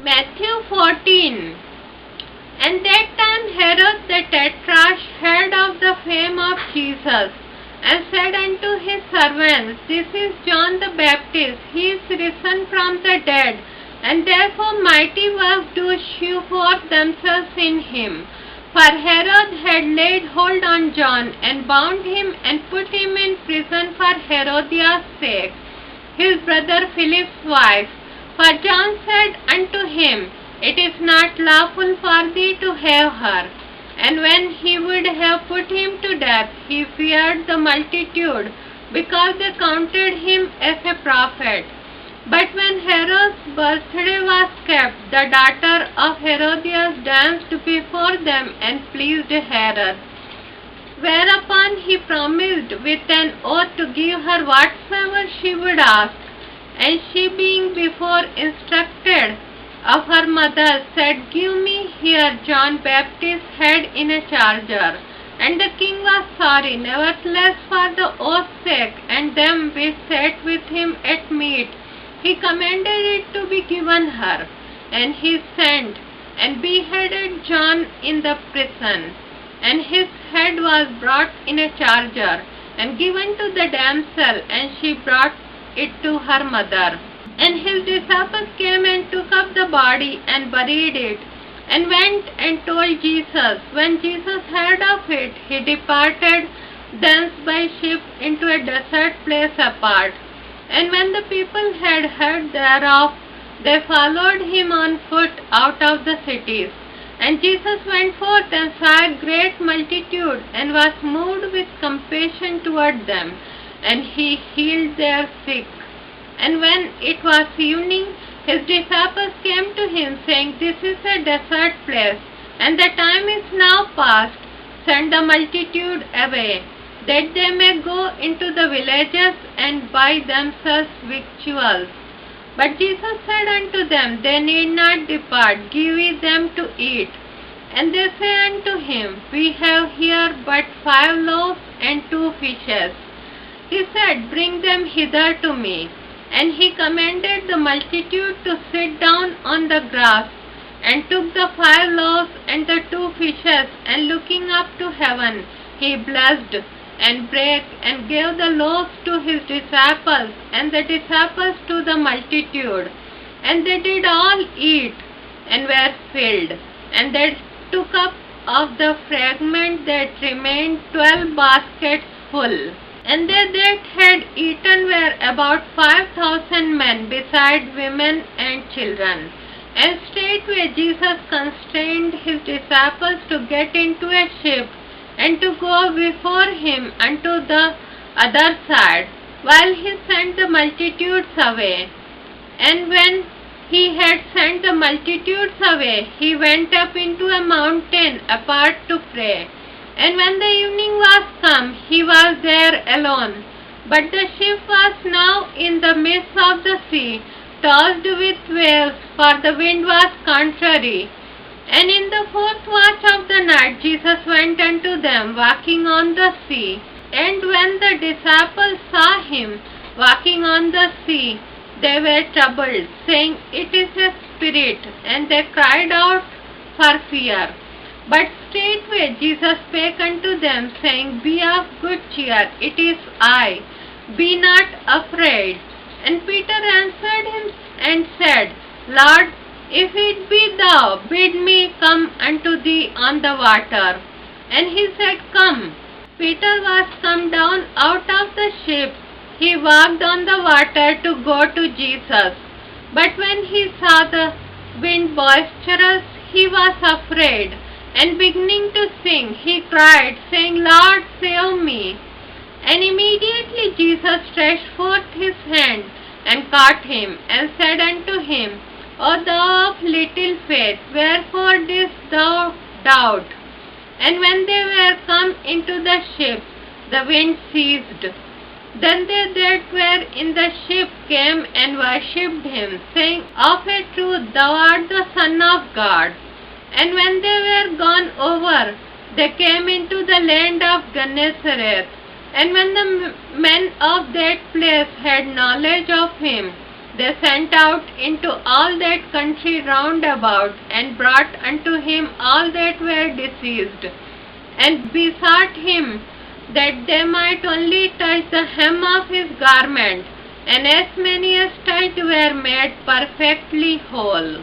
Matthew 14. And that time Herod the tetrarch heard of the fame of Jesus, and said unto his servants, This is John the Baptist, he is risen from the dead, and therefore mighty works do shew forth themselves in him. For Herod had laid hold on John, and bound him, and put him in prison for Herodias' sake, his brother Philip's wife. For John said unto him, It is not lawful for thee to have her. And when he would have put him to death, he feared the multitude, because they counted him as a prophet. But when Herod's birthday was kept, the daughter of Herodias danced before them and pleased Herod. Whereupon he promised with an oath to give her whatsoever she would ask. And she, being before instructed of her mother, said, Give me here John Baptist's head in a charger. And the king was sorry. Nevertheless, for the oath's sake, and them which sat with him at meat, he commanded it to be given her. And he sent and beheaded John in the prison. And his head was brought in a charger, and given to the damsel, and she brought it to her mother. And his disciples came and took up the body and buried it, and went and told Jesus. When Jesus heard of it, he departed thence by ship into a desert place apart. And when the people had heard thereof, they followed him on foot out of the cities. And Jesus went forth and saw a great multitude, and was moved with compassion toward them, and he healed their sick. And when it was evening, his disciples came to him, saying, This is a desert place, and the time is now past. Send the multitude away, that they may go into the villages and buy themselves victuals. But Jesus said unto them, They need not depart, give ye them to eat. And they say unto him, We have here but 5 loaves and 2 fishes. He said, Bring them hither to me. And he commanded the multitude to sit down on the grass, and took the 5 loaves and the 2 fishes, and looking up to heaven, he blessed, and brake, and gave the loaves to his disciples, and the disciples to the multitude. And they did all eat, and were filled. And they took up of the fragment that remained 12 baskets full. And they that had eaten were about 5,000 men, beside women and children. And straightway Jesus constrained his disciples to get into a ship, and to go before him unto the other side, while he sent the multitudes away. And when he had sent the multitudes away, he went up into a mountain apart to pray. And when the evening was come, he was there alone. But the ship was now in the midst of the sea, tossed with waves, for the wind was contrary. And in the 4th watch of the night Jesus went unto them, walking on the sea. And when the disciples saw him walking on the sea, they were troubled, saying, It is a spirit. And they cried out for fear. But straightway Jesus spake unto them, saying, Be of good cheer, it is I, be not afraid. And Peter answered him and said, Lord, if it be thou, bid me come unto thee on the water. And he said, Come. Peter was come down out of the ship. He walked on the water to go to Jesus. But when he saw the wind boisterous, he was afraid. And beginning to sink, he cried, saying, Lord, save me. And immediately Jesus stretched forth his hand, and caught him, and said unto him, O thou of little faith, wherefore didst thou doubt? And when they were come into the ship, the wind ceased. Then they that were in the ship came and worshipped him, saying, Of a truth thou art the Son of God. And when they were gone over, they came into the land of Gennesaret. And when the men of that place had knowledge of him, They sent out into all that country round about, and brought unto him all that were diseased, and besought him that they might only touch the hem of his garment, and as many as touched were made perfectly whole.